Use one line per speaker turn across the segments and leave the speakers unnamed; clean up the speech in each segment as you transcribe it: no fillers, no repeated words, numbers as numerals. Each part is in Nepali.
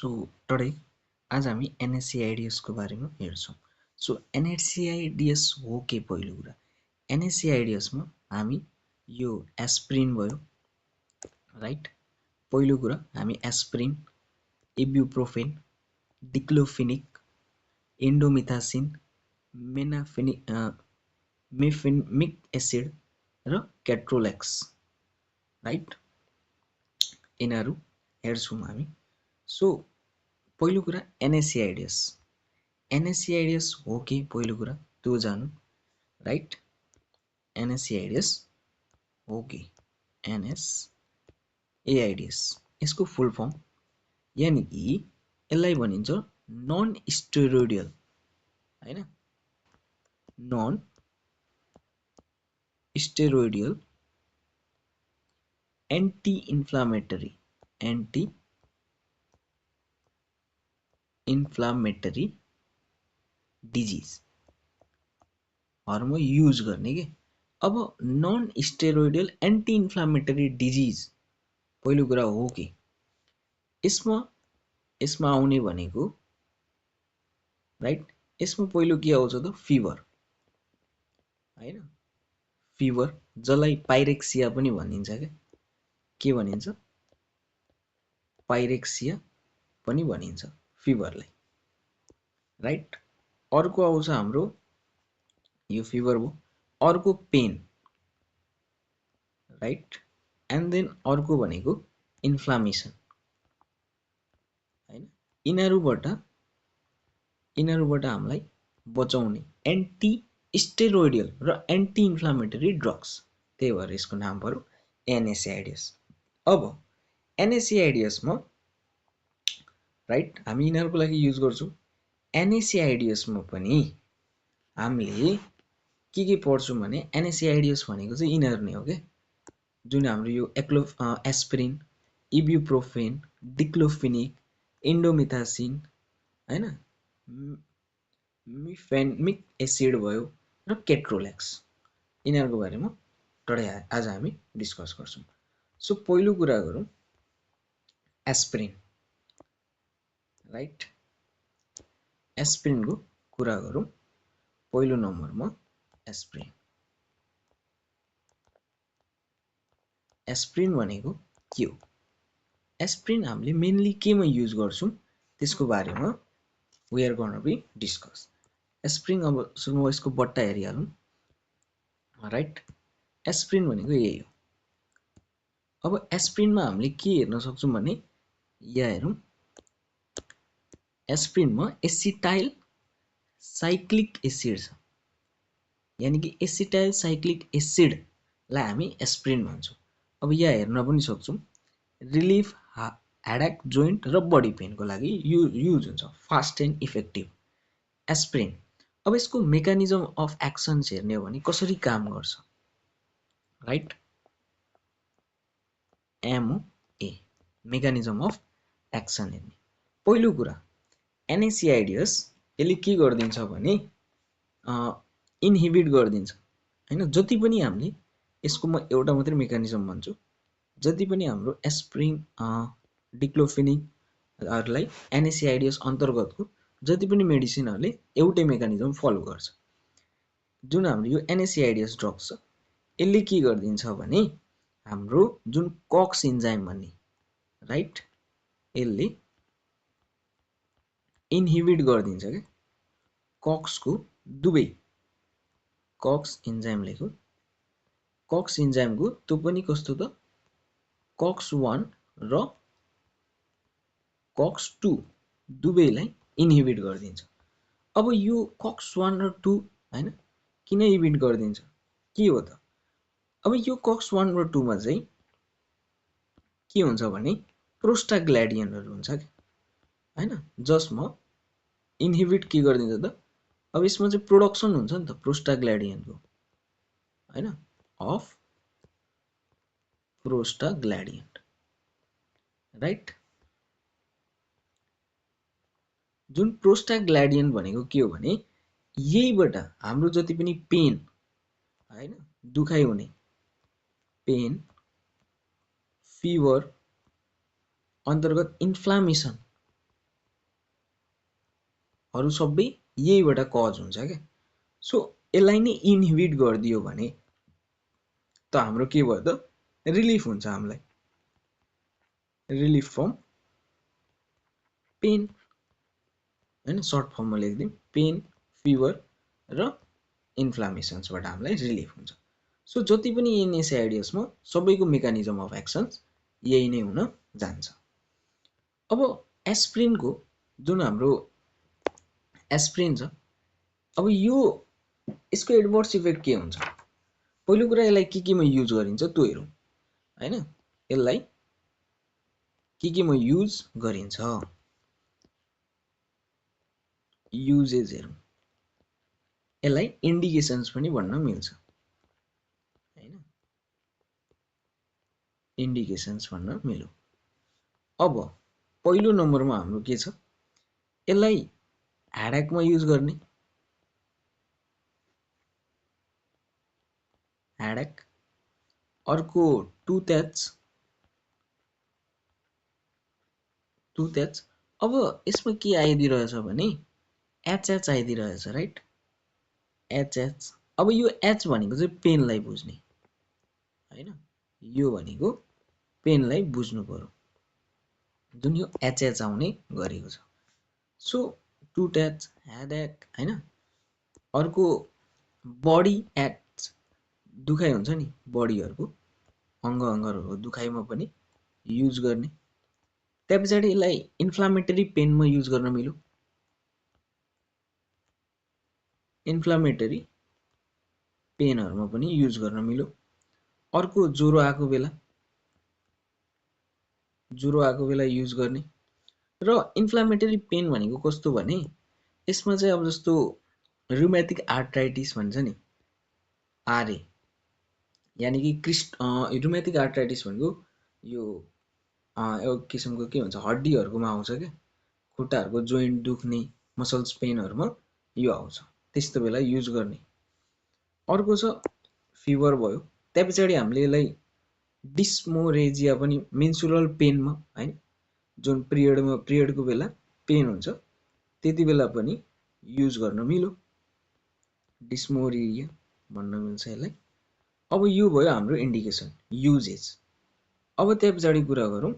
सो टुडे आज हामी NSAIDs को बारेमा हेर्छौं। सो NSAIDs हो के पहिलो कुरा NSAIDs मा हामी यो एस्पिरिन भयो राइट। पहिलो कुरा हामी aspirin, ibuprofen, diclofenac, indomethacin, mefenamic acid र केट्रोलेक्स राइट यिनीहरू हेर्छौं हामी। सो पहिलो कुरा NSAIDs हो के पहिलो कुरा त्यो जानु राइट। NSAIDs हो के NSAIDs यसको फुल फर्म यानी कि यसलाई भनिन्छ नन स्टेरोइडल हैन, non steroidal anti inflammatory disease हरुमा युज गर्ने के। अब non steroidal anti inflammatory disease पहिलो कुरा हो के यसमा आउने भनेको राइट। यसमा पहिलो के आउँछ त फिभर हैन, फिभर जसलाई पाइरेक्सिया पनि भनिन्छ के भनिन्छ पाइरेक्सिया पनि भनिन्छ फिभरलाई राइट। अर्को आउँछ हाम्रो यो फिभर भयो, अर्को पेन राइट एन्ड देन अर्को भनेको इन्फ्लामेसन हैन। यिनीहरुबाट हामीलाई बचाउने एन्टी स्टेरोइडल र एन्टी इन्फ्लामेटरी ड्रग्स, त्यही भएर यसको नाम पर्यो NSAIDs। अब NSAIDs मा राइट हामी यिनीहरुको लागि युज गर्छौं। NSAIDs मा पनि हामीले के पढ्छौं भने NSAIDs भनेको चाहिँ यिनीहरु नै हो के, जुन हाम्रो यो एस्पिरिन, इबुप्रोफेन, डिक्लोफेनिक, इन्डोमिथासिन हैन, मेफेनिक एसिड भयो र केट्रोलेक्स यिनीहरुको बारेमा टुडे आज हामी डिस्कस गर्छौं। सो पहिलो कुरा गरौं एस्पिरिन राइट। एस्पिरिन को कुरा गरौं पहिलो नम्बरमा एस्पिरिन। एस्पिरिन भनेको के हो? एस्पिरिन हामीले मेनली केमा युज गर्छौं त्यसको बारेमा we are gonna be discuss. Aspirin अब सुरु यसको बट्टा हेरिहालौं राइट। एस्पिरिन भनेको यही हो। अब एस्पिरिनमा हामीले के हेर्न सक्छौं भने यहाँ हेरौं, एस्पिरिनमा एसिटाइल साइक्लिक एसिड छ, यानी कि एसिटाइल साइक्लिक एसिड लाई हामी एस्पिरिन भन्छौं। अब यहाँ हेर्न पनि सक्छौं रिलिफ हेडेक, जोइन्ट र बडी पेनको लागि युज हुन्छ, फास्ट एन्ड इफेक्टिभ एस्पिरिन। अब यसको मेकानिजम अफ एक्सन हेर्ने हो भने कसरी काम गर्छ right. MOA mechanism of action हेर्ने पहिलो कुरा NSAIDs यसले के गर्दिन्छ भने इन्हिबिट गर्दिन्छ हैन। जति पनि हामीले यसको म एउटा मात्रै मेकानिजम भन्छु, जति पनि हाम्रो एस्पिरिन, डिक्लोफेनिक हरुलाई NSAIDs अन्तर्गतको जति पनि मेडिसिनहरुले एउटै मेकानिजम फलो गर्छ। जुन हाम्रो यो NSAIDs ड्रग्स छ यसले के गर्दिन्छ भने हाम्रो जुन कक्स इन्जाइम भन्ने राइट यसले इन्हिबिट गर्दिन्छ के कक्स को दुबै कक्स इन्जाइम लेखौं, कक्स इन्जाइम को त्यो पनि कस्तो त कक्स 1 र कक्स 2 दुवैलाई इन्हिबिट गर्दिन्छ। अब यो कक्स 1 र 2 हैन किन इन्हिबिट गर्दिन्छ के हो त? अब यो कक्स 1 र 2 मा चाहिँ के हुन्छ भने प्रोस्टाग्ल्यान्डिनहरु हुन्छ के हैन, जसमा इन्हिबिट के गर्दिन्छ त? अब यसमा चाहिँ प्रोडक्सन हुन्छ नि त प्रोस्टाग्ल्यान्डिनको हैन, अफ प्रोस्टाग्ल्यान्डिन राइट। जुन प्रोस्टाग्ल्यान्डिन भनेको के हो भने यहीबाट हाम्रो जति पनि पेन हैन, दुखाइ हुने पेन, फिभर अन्तर्गत इन्फ्लामेसन अरु सबै यहीबाट कज हुन्छ क्या। सो यसलाई नै इनहिबिट गरिदियो भने त हाम्रो के भयो त रिलिफ हुन्छ हामीलाई, रिलिफ फ्रम पेन हैन, सर्ट फर्ममा लेख्दिउँ पेन, फिभर र इन्फ्लामेसन्सबाट हामीलाई रिलिफ हुन्छ। सो जति पनि एनएसएआइडिएसमा सबैको मेकानिजम अफ एक्सन्स यही नै हुन जान्छ। अब एस्प्रिनको जुन हाम्रो एस्प्रिन छ, अब यो यसको एडभर्स इफेक्ट के हुन्छ, पहिलो कुरा यसलाई केमा युज गरिन्छ त्यो हेरौँ हैन। यसलाई केमा युज गरिन्छ, युजेज हेरौँ। यसलाई इन्डिकेसन्स पनि भन्न मिल्छ हैन, इन्डिकेसन्स भन्न मिल्यो। अब पहिलो नम्बरमा हाम्रो के छ, यसलाई हेडेकमा युज गर्ने, हेडेक। अर्को टुथ एच। अब यसमा के आइदिरहेछ भने एच आइदिरहेछ राइट, एच। अब यो एच भनेको चाहिँ पेनलाई बुझ्ने हैन, यो भनेको पेनलाई बुझ्नु पर्यो, जुन यो एच आउने गरेको छ। सो टुथ एच, हेडेक हैन। अर्को बडी एच, दुखाइ हुन्छ नि बडीहरुको अङ्गहरुको दुखाइमा पनि युज गर्ने। त्यसपछि यसलाई इन्फ्लामेटरी पेनमा युज गर्न मिल्यो, इन्फ्लामेटरी पेनहरुमा पनि युज गर्न मिल्यो। अर्को ज्वरो आएको बेला युज गर्ने। र इन्फ्लामेटरी पेन भनेको कस्तो भने यसमा चाहिँ अब जस्तो रुमेटिक आर्थराइटिस भन्छ नि, आरए, यानी कि रुमेटिक आर्थराइटिस भनेको यो एउटा किसिमको के भन्छ हड्डीहरुकोमा आउँछ के, खुट्टाहरुको जोइन्ट दुख्ने, मसल्स पेनहरुमा यो आउँछ, त्यस्तो बेला युज गर्ने। अर्को छ फिभर भयो। त्यसपछि हामीले यसलाई डिस्मोरेजिया पनि मेन्सुरल पेनमा हैन, जुन पिरियडको बेला पेन हुन्छ त्यति बेला पनि युज गर्न मिल्यो, डिस्मोरेजिया भन्न मिल्छ यसलाई। अब यो भयो हाम्रो इन्डिकेसन, युजेज। अब त्यहाँ पछाडि कुरा गरौँ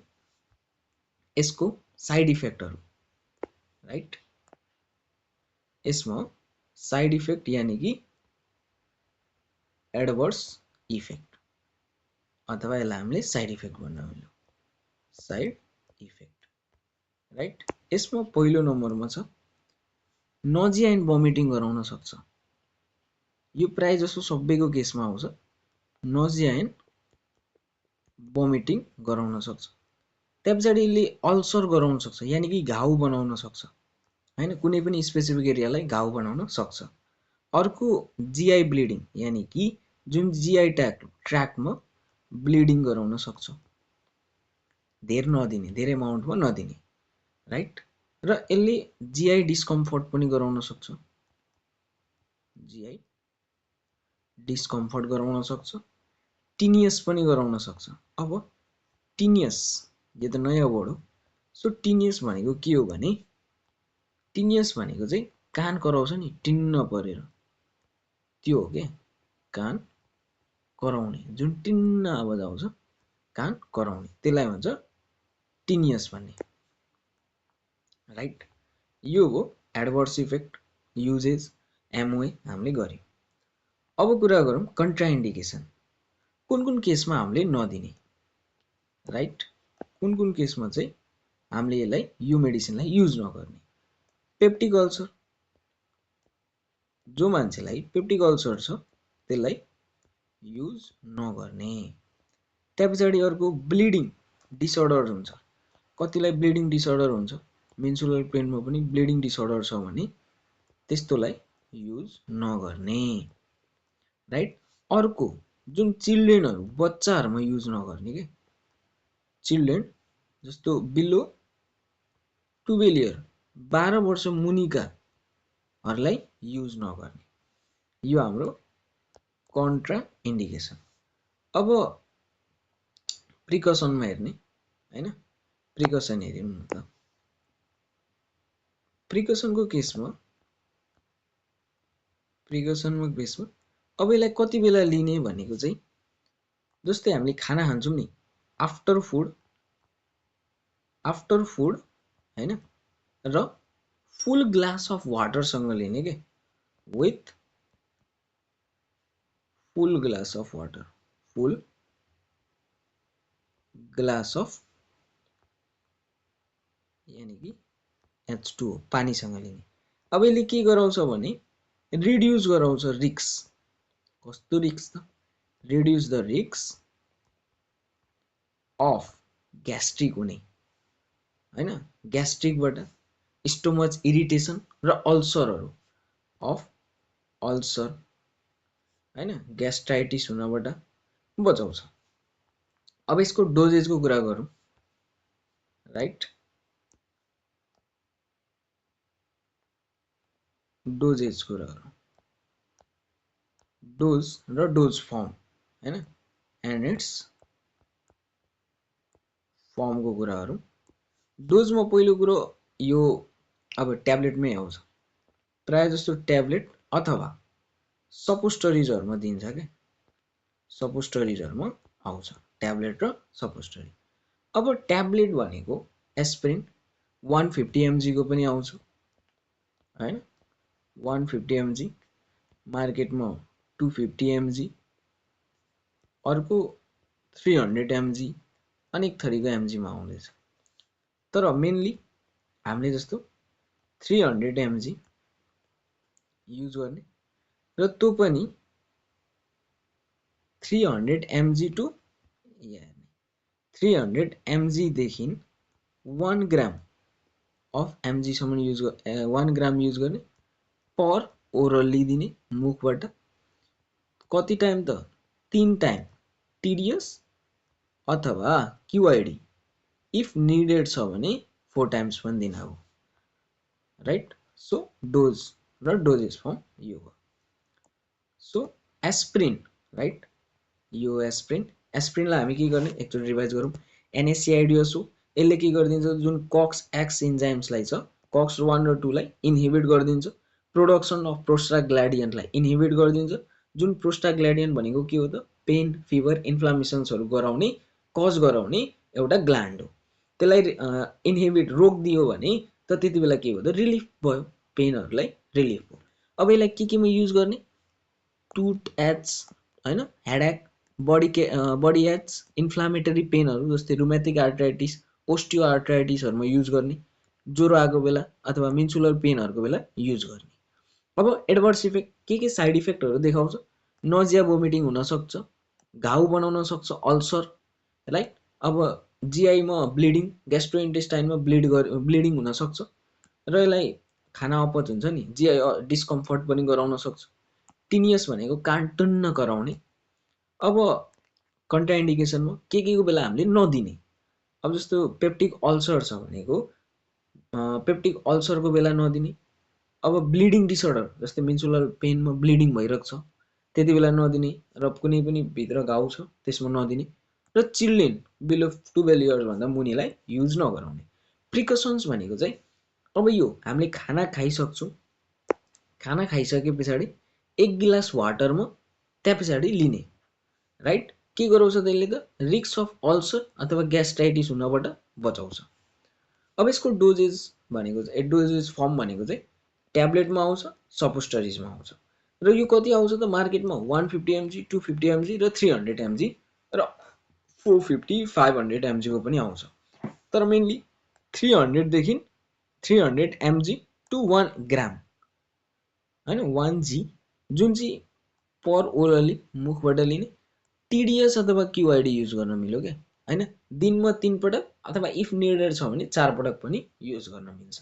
यसको साइड इफेक्टहरु राइट। यसमा साइड इफेक्ट यानी कि एडभर्स इफेक्ट, अथवा यसलाई हामीले साइड इफेक्ट भन्न मिल्यो, साइड इफेक्ट राइट। यसमा पहिलो नम्बरमा छ नजिया एन्ड भमिटिङ गराउन सक्छ। यो प्राय जसो सबैको केसमा आउँछ, नजिया एन्ड भमिटिङ गराउन सक्छ। त्यसपछि यसले अल्सर गराउन सक्छ, यानी कि घाउ बनाउन सक्छ हैन, कुनै पनि स्पेसिफिक एरियालाई घाउ बनाउन सक्छ। अर्को जीआई ब्लिडिङ, यानी कि जुन जीआई ट्र्याकमा ब्लिडिङ गराउन सक्छ, धेरै अमाउन्टमा नदिने राइट। र यसले जीआई डिस्कम्फर्ट पनि गराउन सक्छ, जीआई डिस्कम्फर्ट गराउन सक्छ, टिनियस पनि गराउन सक्छ। अब टिनियस यो त नयाँ वर्ड हो। सो टिनियस भनेको के हो भने, टिनियस भनेको चाहिँ कान कराउँछ नि टिन्न परेर, त्यो हो के कान कराउने, जुन टिन्न आवाज आउँछ कान कराउने, त्यसलाई भन्छ टिनियस भन्ने राइट। यो हो एडभर्स इफेक्ट, युजेज, एमओए हामीले गर्यौं। अब कुरा गरौँ कन्ट्राइन्डिकेसन, कुन केसमा हामीले नदिने राइट, कुन केसमा चाहिँ हामीले यसलाई यो मेडिसिनलाई युज नगर्ने। पेप्टिक अल्सर, जो मान्छेलाई पेप्टिक अल्सर छ त्यसलाई युज नगर्ने। त्यसपछि अर्को ब्लिडिङ डिसअर्डर हुन्छ, कतिलाई ब्लिडिङ डिसअर्डर हुन्छ, मेन्सुरल पेनमा पनि ब्लिडिङ डिसअर्डर छ भने त्यस्तोलाई युज नगर्ने राइट। अर्को जुन चिल्ड्रेनहरु बच्चाहरुमा युज नगर्ने के, चिल्ड्रेन जस्तो बिलो 12 इयर 12 वर्ष मुनिकाहरुलाई युज नगर्ने, यो हाम्रो कन्ट्रा इन्डिकेसन। अब प्रिकसनमा हेर्ने हैन, प्रिकसन हेरौँ न त। प्रिकसनको केसमा अब यसलाई कति बेला लिने भनेको चाहिँ जस्तै हामीले खाना खान्छौँ नि आफ्टर फुड हैन र फुल ग्लास अफ वाटरसँग लिने के विथ फुल ग्लास अफ यानी कि H2O पानीसँग लिने। अब यसले के गराउँछ भने रिड्युस गराउँछ रिक्स। कस्तो रिक्स त? रिड्युस द रिक्स अफ ग्यास्ट्रिक हुने हैन, ग्यास्ट्रिकबाट स्टोमच इरिटेसन र अल्सरहरू अफ अल्सर हैन ग्यास्ट्राइटिस हुनबाट बचाउँछ। अब यसको डोजेजको कुरा गरौँ राइट। डोजेज कुरा गरौँ, डोज र डोज फर्म हैन एन्ड इट्स फर्मको कुरा गरौँ। डोजमा पहिलो कुरो यो अब ट्याब्लेटमै आउँछ, प्राय जस्तो ट्याब्लेट अथवा सपोस्टरिजहरुमा दिन्छ के, सपोस्टरिजहरुमा आउँछ ट्याब्लेट र सपोस्टरी। अब ट्याब्लेट भनेको एस्पिरिन 150 mg को पनि आउँछ हैन, 150 mg मार्केटमा 250 mg अर्को 300 mg अनेक थरीको mg मा आउँदैछ। तर मेनली हामीले जस्तो 300 mg युज गर्ने र त्यो पनि 300 mg टु 300 mg देखि 1 ग्राम अफ mg सम्म युज 1 ग्राम युज गर्ने पर ओरली दिने मुखबाट। कति टाइम त 3 टाइम TDS अथवा QID इफ निडेड छ भने 4 टाइम्स पनि दिन हो राइट। सो डोज र डोजेस फर्म यो हो। सो एस्पिरिन राइट, यो एस्पिरिनलाई हामी के गर्ने एकचोटि रिभाइज गरौँ। NSAIDs हो, यसले के गरिदिन्छ जुन COX-X इन्जाइम्सलाई छ COX 1 र 2 लाई इन्हिबिट गरिदिन्छ, प्रोडक्सन अफ प्रोस्टाग्ल्यान्डियनलाई इन्हिबिट गरिदिन्छ। जुन प्रोस्टाग्ल्यान्डियन भनेको के हो त पेन फिभर इन्फ्लामेसन्सहरु गराउने कज गराउने एउटा ग्ल्यान्ड हो। त्यसलाई इन्हिबिट रोकिदियो भने त त्यति बेला के हो त रिलिफ भयो, पेनहरुलाई रिलिफ भयो। अब यसलाई केमा युज गर्ने टुथ एच हैन, हेडेक, बडी एच, इन्फ्लामेटरी पेनहरु जस्तै रुमेटिक आर्थराइटिस ओस्टियो आर्थराइटिसहरुमा युज गर्ने, ज्वरो आएको बेला अथवा मिन्सुलर पेनहरुको बेला युज गर्ने। अब एडभर्स इफेक्ट के साइड इफेक्टहरु देखाउँछ, नजिया भोमिटिङ हुन सक्छ, घाउ बनाउन सक्छ अल्सर राइट। अब जीआई मा ब्लिडिङ, ग्यास्ट्रोइन्टेस्टाइनमा ब्लिडिङ हुन सक्छ र यसलाई खाना अपच हुन्छ नि जीआई डिस्कम्फर्ट पनि गराउन सक्छ। टिनियस भनेको कान टन्न कराउने। अब कन्ट्राइन्डिकेसनमा के को बेला हामीले नदिने, अब जस्तो पेप्टिक अल्सर छ भनेको पेप्टिक अल्सरको बेला नदिने। अब ब्लिडिङ डिसअर्डर जस्तै मिन्सुलर पेनमा ब्लिडिङ भइरहेको छ त्यति बेला नदिने र कुनै पनि भित्र घाउ छ त्यसमा नदिने र चिल्ड्रेन बिलो 12 इयर्स भन्दा मुनिलाई युज नगराउने। प्रिकसन्स भनेको चाहिँ अब यो हामीले खाना खाइसक्छौँ, खाना खाइसके पछाडि 1 गिलास वाटरमा त्यहाँ पछाडि लिने राइट। के गराउँछ त्यसले त रिस्क अफ अल्सर अथवा ग्यास्ट्राइटिस हुनबाट बचाउँछ। अब यसको डोजेज भनेको चाहिँ डोजेज फर्म भनेको चाहिँ ट्याब्लेटमा आउँछ, सपोस्टरिजमा आउँछ र यो कति आउँछ त मार्केटमा 150 mg 250 mg र 300 mg र 450 500 mg को पनि आउँछ। तर मेनली 300 देखि 300 mg टु 1 ग्राम हैन 1 g जुन चाहिँ पर ओरली मुखबाट लिने। TDS अथवा QID युज गर्न मिल्यो के हैन, दिनमा 3 पटक अथवा इफ निडेड छ भने 4 पटक पनि युज गर्न मिल्छ।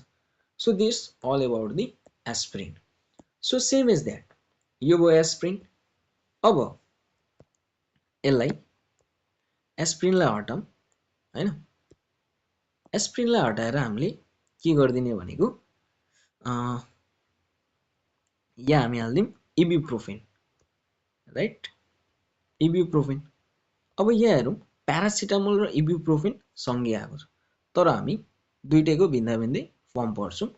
So this all about the aspirin. So same is that, यो भयो एस्पिरिन। अब यसलाई एस्पिरिनलाई हटाऊँ हैन, एस्पिरिनलाई हटाएर हामीले के गर्दिने भनेको यहाँ हामी हाल्दिम इबुप्रोफेन राइट, इबुप्रोफेन। अब यहाँ हेरौँ प्यारासिटामोल र इबुप्रोफेन सँगै आएको छ तर हामी दुईटैको भिन्दा भिन्दै फर्म पढ्छौँ।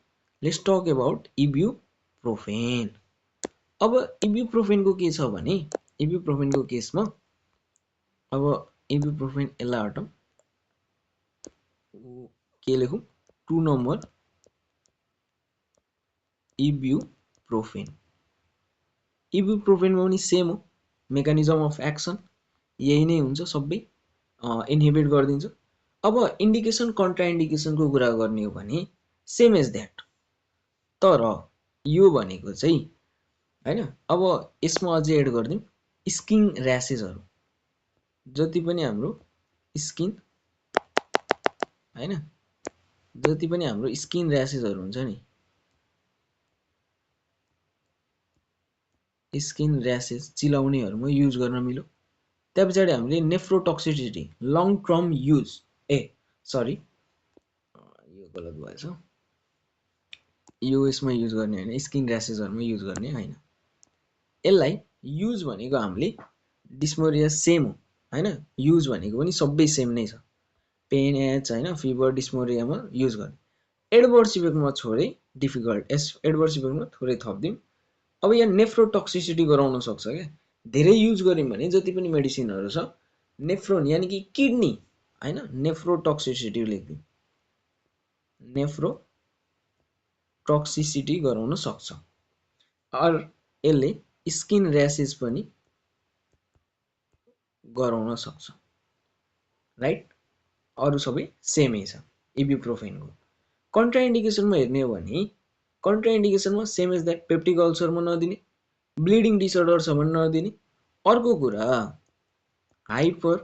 Let's talk about ibuprofen. अब इब्युप्रोफेनको के छ भने इब्युप्रोफेनको केसमा अब इब्युप्रोफेन यसलाई हटाउँ, के लेखौँ 2 नम्बर इब्युप्रोफेन। इब्युप्रोफेनमा पनि सेम हो, मेकानिजम अफ एक्सन यही नै हुन्छ, सबै इन्हिबिट गरिदिन्छ। अब इन्डिकेसन कन्ट्राइन्डिकेसनको कुरा गर्ने हो भने सेम एज द्याट, तर यो भनेको चाहिँ हैन। अब यसमा अझै एड गरिदिउँ स्किन र्यासेसहरू, जति पनि हाम्रो स्किन हैन, जति पनि हाम्रो स्किन र्यासेसहरू हुन्छ नि, स्किन र्यासेस चिलाउनेहरूमा युज गर्न मिल्यो। त्यहाँ पछाडि हामीले नेफ्रोटक्सिसिटी लङ टर्म युज, सरी यो गलत भएछ, यो यसमा युज गर्ने होइन, स्किन र्यासेसहरूमा युज गर्ने होइन। यसलाई युज भनेको हामीले डिस्मोरिया सेम हो हैन, युज भनेको पनि सबै सेम नै छ, पेन एच हैन, फिभर डिस्मोरियामा युज गर्ने। एडभर्स इफेक्टमा थोरै डिफिकल्ट, एडभर्स इफेक्टमा थोरै थप्दिउँ। अब यहाँ नेफ्रोटक्सिसिटी गराउन सक्छ क्या, धेरै युज गऱ्यौँ भने जति पनि मेडिसिनहरू छ नेफ्रोन यानि कि किडनी हैन, नेफ्रोटक्सिसिटी लेख्दिउँ, नेफ्रोटक्सिसिटी गराउन सक्छ। अर यसले स्किन र्यासेस पनि गराउन सक्छ, राइट। अरू सबै सेमै छ इब्युप्रोफेनको। कन्ट्राइन्डिकेसनमा हेर्ने हो भने कन्ट्राइन्डिकेसनमा सेम एज द्याट, पेप्टिक अल्सरमा नदिने, ब्लिडिङ डिसअर्डर छ भने नदिने। अर्को कुरा हाइपर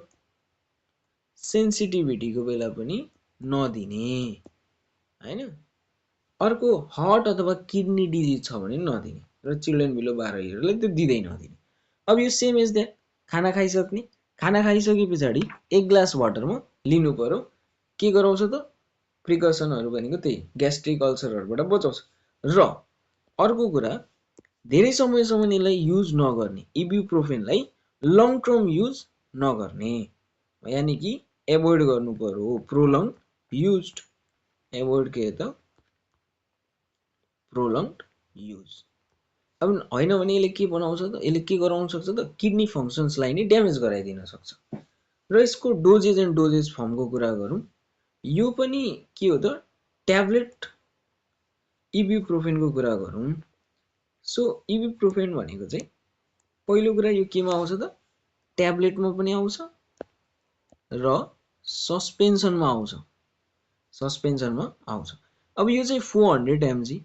सेन्सिटिभिटीको बेला पनि नदिने हैन। अर्को हार्ट अथवा किडनी डिजिज छ भने नदिने, र चिल्ड्रेन बिलो 12 इयरलाई त्यो दिँदै नदिने। अब यो सेम एज द्याट, खाना खाइसक्ने, खाना खाइसके पछाडि 1 ग्लास वाटरमा लिनु पर्यो, के गराउँछ त प्रिकसनहरू भनेको त्यही ग्यास्ट्रिक अल्सरहरूबाट बचाउँछ। र अर्को कुरा धेरै समयसम्म यसलाई युज नगर्ने, इब्युप्रोफेनलाई लङ टर्म युज नगर्ने, यानि कि एभोइड गर्नु पर्यो प्रोलङ युज, एभोइड के त प्रोलङ्ड युज। अब होइन भने यसले के बनाउँछ त, यसले के गराउन सक्छ त, किडनी फङ्सन्सलाई नै ड्यामेज गराइदिन सक्छ। र यसको डोजेज एन्ड डोजेज फर्मको कुरा गरौँ, यो पनि के हो त ट्याब्लेट इब्युप्रोफेनको कुरा गरौँ। सो इब्युप्रोफेन भनेको चाहिँ पहिलो कुरा यो केमा आउँछ त, ट्याब्लेटमा पनि आउँछ र सस्पेन्सनमा आउँछ, सस्पेन्सनमा आउँछ। अब यो चाहिँ 400 mg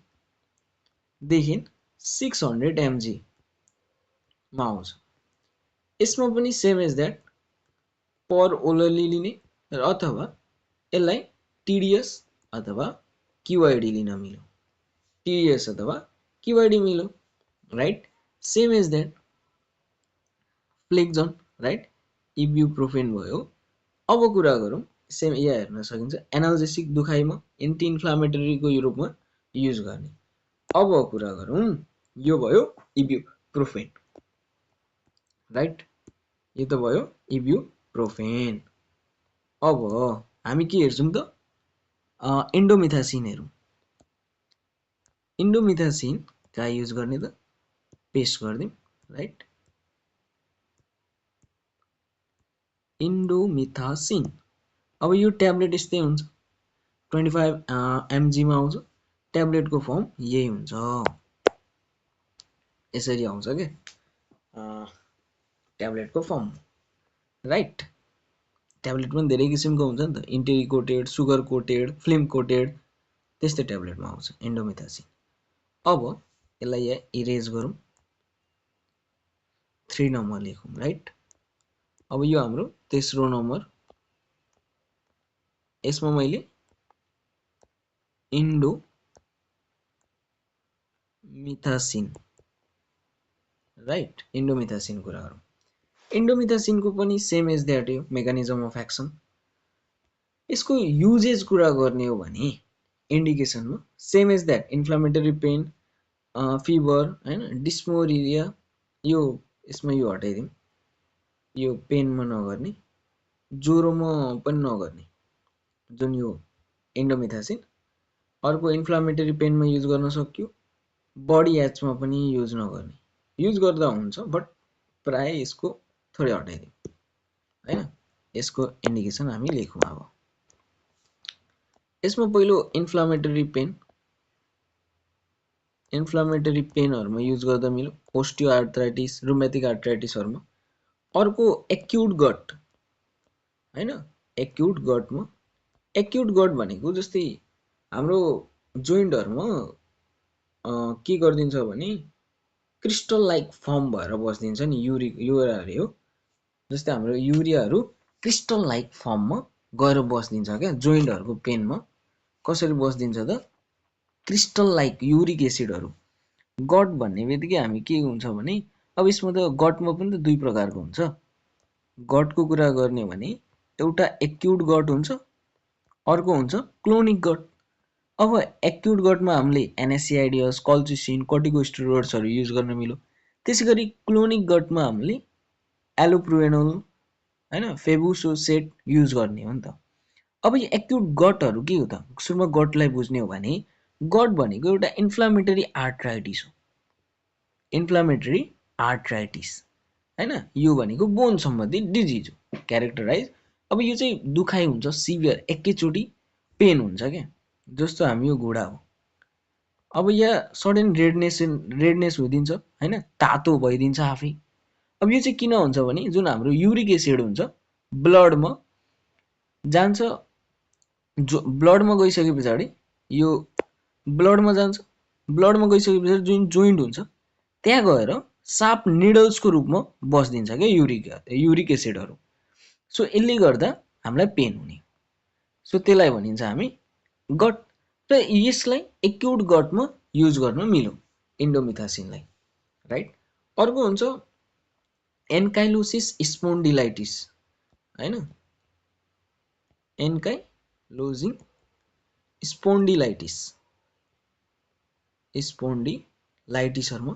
देखि 600 mg मा आउँछ। यसमा पनि same as that per orally लिने, अथवा यसलाई टिडिएस अथवा क्युआइडी लिन मिल्यो, टिडिएस अथवा क्युआइडी मिल्यो, right. Same as that Flexon, right, ibuprofen भयो। अब कुरा गरौँ, सेम यहाँ हेर्न सकिन्छ एनाल्जेसिक दुखाइमा, एन्टी इन्फ्लामेटरीको रूपमा युज गर्ने। अब कुरा गरौँ, यो भयो इब्युप्रोफेन, राइट, यो त भयो इब्युप्रोफेन। अब हामी के हेर्छौँ त, इन्डोमिथासिन हेरौँ। इन्डोमिथासिन कहाँ युज गर्ने त, पेस्ट गरिदिउँ, राइट। इन्डोमिथासिन अब यो ट्याब्लेट यस्तै हुन्छ, 25 mg मा आउँछ, ट्याब्लेटको फर्म यही हुन्छ, यसरी आउँछ के ट्याब्लेटको फर्म, राइट। ट्याब्लेट पनि धेरै किसिमको हुन्छ नि त, enteric coated, sugar coated, film coated, त्यस्तै ट्याब्लेटमा आउँछ इन्डोमिथासिन। अब यसलाई यहाँ इरेज गरौँ, 3 नम्बर लेखौँ, राइट। अब यो हाम्रो तेस्रो नम्बर, यसमा मैले इन्डोमिथासिन, राइट, इन्डोमिथासिन कुरा गरौँ। इन्डोमिथासिनको पनि सेम एज द्याट हो मेकानिजम अफ एक्सन। यसको युजेज कुरा गर्ने हो भने इन्डिकेसनमा same as that inflammatory pain, fever हैन, डिस्मोरिया, यो यसमा यो हटाइदिउँ, यो पेनमा नगर्ने, ज्वरोमा पनि नगर्ने जुन यो इन्डोमिथासिन। अर्को इन्फ्लामेटरी पेनमा युज गर्न सक्यो, बडी एचमा पनि युज नगर्ने, युज गर्दा हुन्छ बट प्राय यसको थोरै हटाइदिउँ हैन। यसको इन्डिकेसन हामी लेखौँ। अब यसमा पहिलो इन्फ्लामेटरी पेनहरुमा युज गर्दा मिल्यो, ओस्टियोआर्थराइटिस, रुमेटिक आर्थराइटिसहरुमा। अर्को एक्युट गट हैन, एक्युट गटमा, एक्युट गट भनेको जस्तै हाम्रो जोइन्टहरुमा के गर्दिन्छ भने क्रिस्टल लाइक फर्म भएर बस्दिन्छ नि, युरियाहरु हो, जस्तै हाम्रो युरियाहरु क्रिस्टल लाइक फर्ममा गएर बस्दिन्छ क्या जोइन्टहरुको पेनमा। कसरी बस्दिन्छ त, क्रिस्टल लाइक युरिक एसिडहरु। गट भन्ने बित्तिकै हामी के हुन्छ भने, अब यसमा त गटमा पनि त दुई प्रकारको हुन्छ। गटको कुरा गर्ने भने एउटा एक्युट गट हुन्छ, अर्को हुन्छ क्लोनिक गट। अब एक्युट गटमा हामीले एनएसएआइडिएस, कल्चिसिन, कर्टिकोस्टेरोइड्सहरु युज गर्न मिल्यो। त्यसैगरी क्लोनिक गटमा हामीले एलोप्रुएनोल हैन, फेबुसोसेट युज गर्ने हो नि त। अब यो एक्युट गटहरु के हो त, सुरुमा गटलाई बुझ्ने हो भने गट भनेको एउटा इन्फ्लामेटरी आर्थराइटिस हो, इन्फ्लामेटरी आर्थराइटिस हैन। यो भनेको बोन सम्बन्धी डिजिज हो, क्यारेक्टराइज। अब यो चाहिँ दुखाइ हुन्छ, सिभियर, एकैचोटी पेन हुन्छ क्या, जस्तो हामी यो घुँडा हो। अब यहाँ सडन रेडनेस हुइदिन्छ हैन, तातो भइदिन्छ आफै। अब यो चाहिँ किन हुन्छ भने जुन हाम्रो युरिक एसिड हुन्छ ब्लडमा जान्छ, जो ब्लडमा गइसके पछाडि यो ब्लडमा जान्छ, ब्लडमा गइसके पछाडि जुन जोइन्ट हुन्छ त्यहाँ गएर सार्प निडल्सको रूपमा बस्दिन्छ क्या युरिक एसिडहरु। सो यसले गर्दा हामीलाई पेन हुने, सो त्यसलाई भनिन्छ हामी गट। र यसलाई एक्युट गटमा युज गर्न मिल्यो, इन्डोमिथासिनलाई, राइट। अर्को हुन्छ एन्काइलोसिस स्पोन्डिलाइटिस हैन, एन्काइलोजिङ स्पोन्डिलाइटिसहरुमा,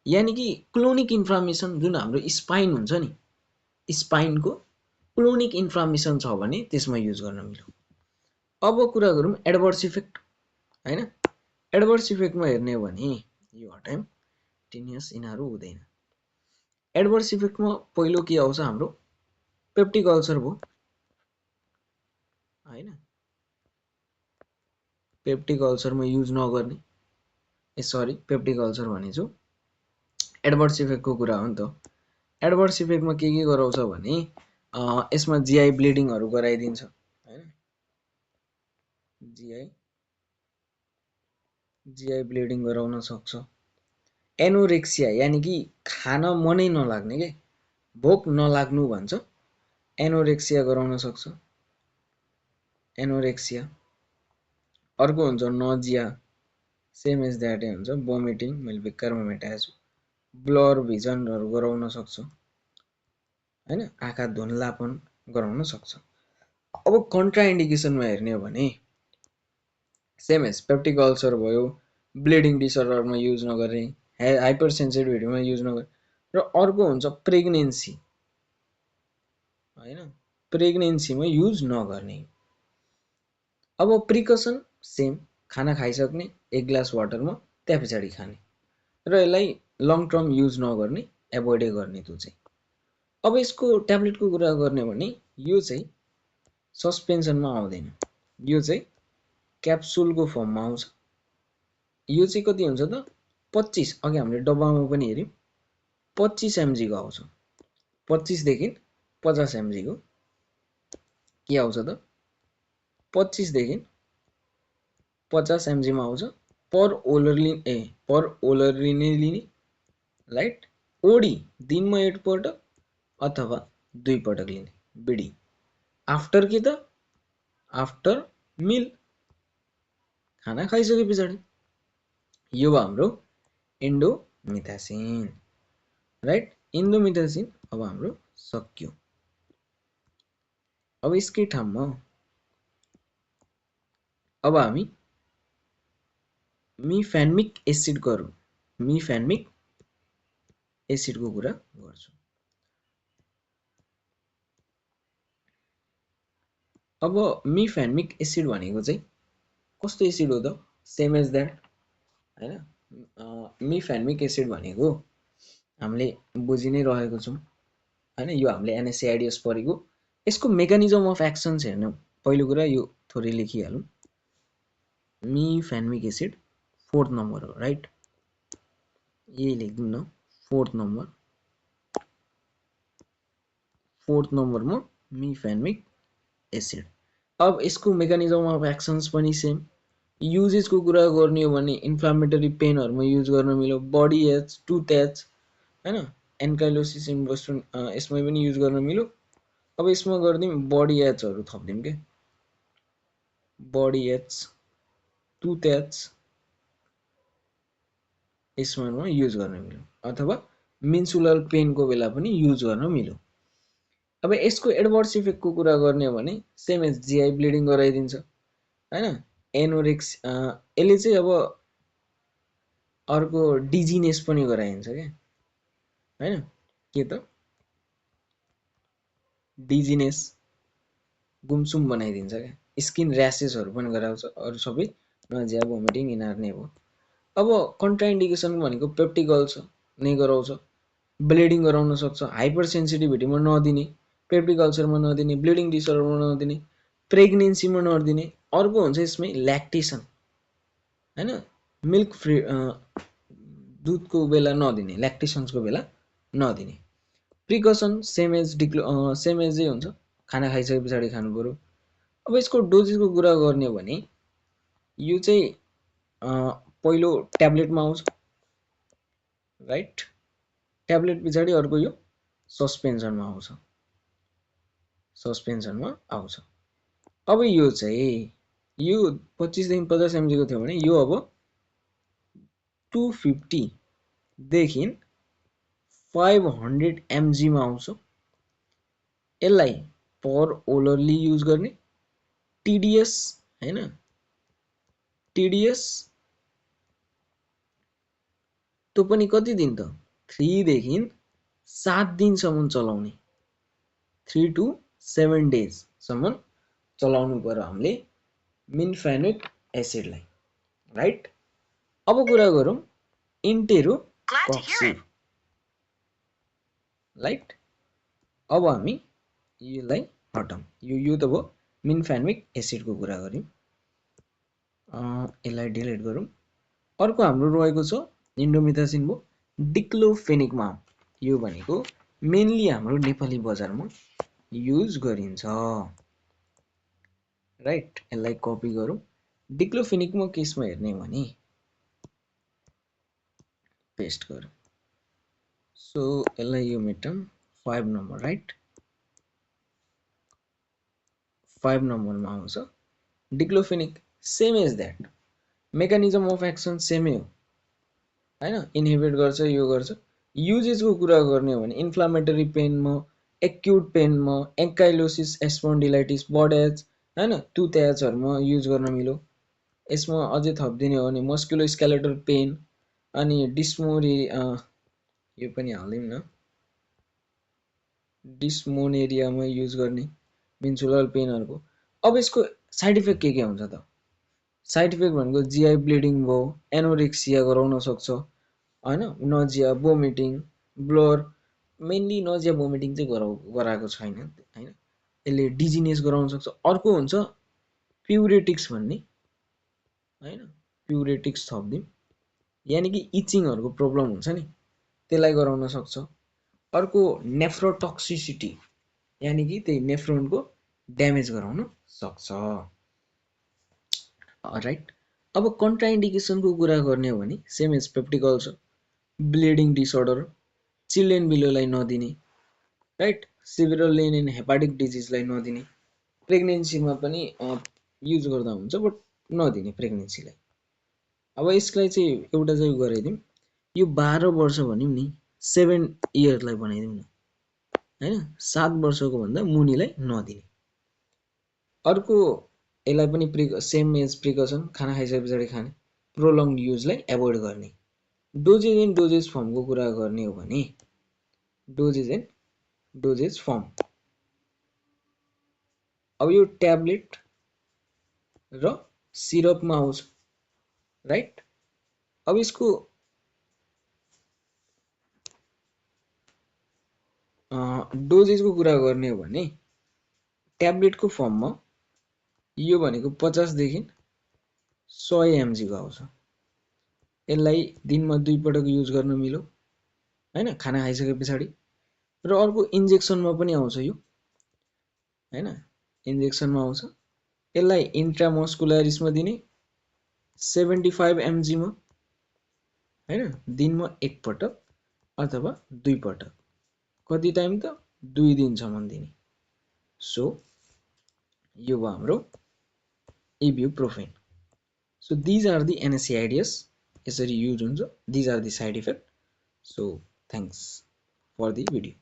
यानी कि क्लोनिक इन्फ्लामेसन जुन हाम्रो स्पाइन हुन्छ नि, स्पाइनको क्लोनिक इन्फ्लामेसन छ भने त्यसमा युज गर्न मिल्यो। अब कुरा गरौँ एडभर्स इफेक्ट हैन। एडभर्स इफेक्टमा हेर्ने हो भने यो हटायौं, टिनियस यिनीहरु हुँदैन। एडभर्स इफेक्टमा पहिलो के आउँछ हाम्रो पेप्टिक अल्सर भयो हैन, पेप्टिक अल्सरमा युज नगर्ने, सरी पेप्टिक अल्सर भनेछु, एडभर्स इफेक्टको कुरा हो नि त। एडभर्स इफेक्टमा के गराउँछ भने यसमा जीआई ब्लिडिङहरु गराइदिन्छ हैन, जीआई ब्लिडिङ गराउन सक्छ। एनोरेक्सिया यानी कि खान मनै नलाग्ने के, भोक नलाग्नु भन्छ, एनोरेक्सिया गराउन सक्छ, एनोरेक्सिया। अर्को हुन्छ नजिया, सेम एज दैट हुन्छ, भोमिटिङ, मैले भिक्कारमा मेटाएछु, ब्लर भिजनहरु गराउन सक्छ हैन, आँखा धुन्लापन गराउन सक्छ। अब कन्ट्राइन्डिकेसनमा हेर्ने हो भने सेम एज पेप्टिक अल्सर भयो, ब्लिडिङ डिसअर्डरमा युज नगर्ने, हाइपर सेन्सिटिभिटीमा युज नगर्ने। र अर्को हुन्छ प्रेग्नेन्सी हैन, प्रेग्नेन्सीमा युज नगर्ने। अब प्रिकसन सेम, खाना खाइसक्ने एक ग्लास वाटरमा त्यहाँ पछाडि खाने, र यसलाई लङ टर्म युज नगर्ने, एभोइडै गर्ने त्यो चाहिँ। अब यसको ट्याब्लेटको कुरा गर्ने भने यो चाहिँ सस्पेन्सनमा आउँदैन, यो चाहिँ क्याप्सुलको फर्ममा आउँछ। यो चाहिँ कति हुन्छ त 25, अघि हामीले डब्बामा पनि हेर्यौं 25 mg को आउँछ, 25 देखि 50 mg को के आउँछ त 25 देखि 50 mg मा आउँछ, पर ओलरली नै लिने, राइट। ओडी दिनमा एक पटक अथवा 2 पटक लिने, बिडी। आफ्टर के त आफ्टर मिल, खाना खाइसके पछाडि। यो हाम्रो इन्डोमिथासिन, राइट। इन्डोमिथासिन अब हाम्रो सक्यो। अब यसकै ठाउँमा अब हामी मिफेन्मिक एसिडको कुरा गर्छौं। अब मिफेन्मिक एसिड भनेको चाहिँ कस्तो एसिड हो त? सेम एज द्याट होइन। मिफेनमिक एसिड भनेको हामीले बुझि नै रहेको छौँ होइन। यो हामीले एनएसएआइडिएस पढेको। यसको मेकानिजम अफ एक्सन्स हेर्नु, पहिलो कुरा यो थोरै लेखिहालौँ। मिफेनमिक एसिड 4th नम्बर हो, राइट। यही लेखिदिउँ न, 4th नम्बरमा मिफेनमिक एसिड। अब यसको मेकानिजम अफ एक्सन्स पनि सेम। युजेसको कुरा गर्ने हो भने इन्फ्लामेटरी पेनहरूमा युज गर्न मिल्यो, बडी एच, टुथ एच होइन, एन्काइलोसिस इन्भेस्टन यसमै पनि युज गर्न मिल्यो। अब यसमा गरिदिउँ बडी एचहरू थपिदिउँ के, बडी एच, टुथ एच यसमा युज गर्न मिल्यो, अथवा मिन्सुलर पेनको बेला पनि युज गर्न मिल्यो। अब यसको एडभर्स इफेक्टको कुरा गर्ने हो भने सेम एज जिआई ब्लिडिङ गराइदिन्छ होइन। एनोरेक्स यसले चाहिँ अब अर्को डिजिनेस पनि गराइदिन्छ क्या होइन। के त डिजिनेस, गुमसुम बनाइदिन्छ क्या, स्किन र्यासेसहरू पनि गराउँछ, अरू सबै नजिया भोमिटिङ यिनीहरू नै हो। अब कन्ट्राइन्डिकेसन भनेको पेप्टिक अल्सर नै गराउँछ, ब्लिडिङ गराउन सक्छ, हाइपर सेन्सिटिभिटीमा नदिने, पेप्टिक अल्सरमा नदिने, ब्लिडिङ डिसअर्डरमा नदिने, प्रेग्नेन्सीमा नदिने। अर्को हुन्छ यसमै ल्याक्टेसन होइन, मिल्क फ्री दुधको बेला नदिने, ल्याक्टेसन्सको बेला नदिने। प्रिकसन सेम एजै हुन्छ, खाना खाइसके पछाडि खानु पऱ्यो। अब यसको डोजेसको कुरा गर्ने हो भने यो चाहिँ पहिलो ट्याब्लेटमा आउँछ, राइट। ट्याब्लेट पछाडि अर्को यो सस्पेन्सनमा आउँछ, अब यो चाहिँ यो 25 देखि 50 mg को थियो भने यो अब 250 देखि 500 mg मा आउँछ। यसलाई पर ओरली युज गर्ने, टिडिएस हैन, टिडिएस त्यो पनि कति दिन त 3 देखि 7 दिनसम्म चलाउने, 3 to 7 days सम्म चलाउनु पर्यो हामीले मिनफेनिक एसिडलाई, राइट। अब कुरा गरौँ इन्टेरोकक्सिब, राइट। अब हामी यसलाई हटाउँ, यो त भयो मिनफेनिक एसिडको कुरा गर्यौँ, यसलाई डिलिट गरौँ। अर्को हाम्रो रहेको छ इन्डोमिथासिन भयो, डिक्लोफेनिकमा। यो भनेको मेनली हाम्रो नेपाली बजारमा युज गरिन्छ, राइट। यसलाई कपी गरौँ। डिक्लोफेनिकमा केसमा हेर्ने भने पेस्ट गरौँ, सो यसलाई यो मेटम 5 नम्बर, राइट। 5 नम्बरमा आउँछ diclofenac. Same as that, mechanism of action सेमै हो होइन, इनहिबिट गर्छ, यो गर्छ। युजेसको कुरा गर्ने हो भने इन्फ्लामेटरी पेनमा, एक्युट पेनमा, एन्काइलोसिस स्पन्डिलाइटिस, बड एच होइन, टुथ एचहरूमा युज गर्न मिल्यो। यसमा अझै थपिदिने हो भने मस्कुलोस्केलेटल पेन अनि यो पनि हालिदिउँ न, डिस्मोनेरियामा युज गर्ने, मिन्सुलर पेनहरूको। अब यसको साइड इफेक्ट के हुन्छ त? साइड इफेक्ट भनेको जिआई ब्लिडिङ भयो, एनोरेक्सिया गराउन सक्छ होइन, nausea, vomiting, blur. Mainly nausea vomiting चाहिँ गराएको छैन होइन, यसले डिजिनेस गराउन सक्छ। अर्को हुन्छ प्युरेटिक्स भन्ने होइन, प्युरेटिक्स थपिदिउँ, यानि कि इचिङहरूको प्रब्लम हुन्छ नि त्यसलाई गराउन सक्छ। अर्को नेफ्रोटक्सिसिटी, यानि कि त्यही नेफ्रोनको ड्यामेज गराउन सक्छ, राइट। अब कन्ट्राइन्डिकेसनको कुरा गर्ने हो भने same as peptic ulcer, bleeding disorder, children बिलोलाई नदिने, राइट। सिभियर लेनिन हेपाटिक डिजिजलाई नदिने, प्रेग्नेन्सीमा पनि युज गर्दा हुन्छ बट नदिने प्रेग्नेन्सीलाई। अब यसलाई चाहिँ एउटा चाहिँ गराइदिउँ, यो 12 वर्ष भनिौँ नि, 7 इयरलाई बनाइदिउँ न होइन, 7 वर्षको भन्दा मुनिलाई नदिने। अर्को यसलाई पनि सेम एज प्रिकसन, खाना खाइसके पछाडि खाने, प्रोलङ्ड युजलाई एभोइड गर्ने। डोजेज एन्ड डोजेज फर्मको कुरा गर्ने हो भने डोजेज एन्ड डोजेज फर्म, अब यो ट्याब्लेट र सिरपमा आउँछ, राइट। अब यसको डोजेजको कुरा गर्ने हो भने ट्याब्लेटको फर्ममा यो भनेको 50 देखि 100 mg को आउँछ। यसलाई दिनमा 2 पटक युज गर्न मिलो हैन, खाना खाइसके पछाडि। र अर्को इन्जेक्सनमा पनि आउँछ यो हैन, इन्जेक्सनमा आउँछ। यसलाई इन्ट्रामस्कुलरिसमा दिने 75 mg मा हैन, दिनमा 1 पटक अथवा 2 पटक। कति टाइम त 2 दिनसम्म दिने। सो यो भयो हाम्रो ibuprofen. So these are the NSAIDs यसरी युज हुन्छ, these are the side effect. So thanks for the video.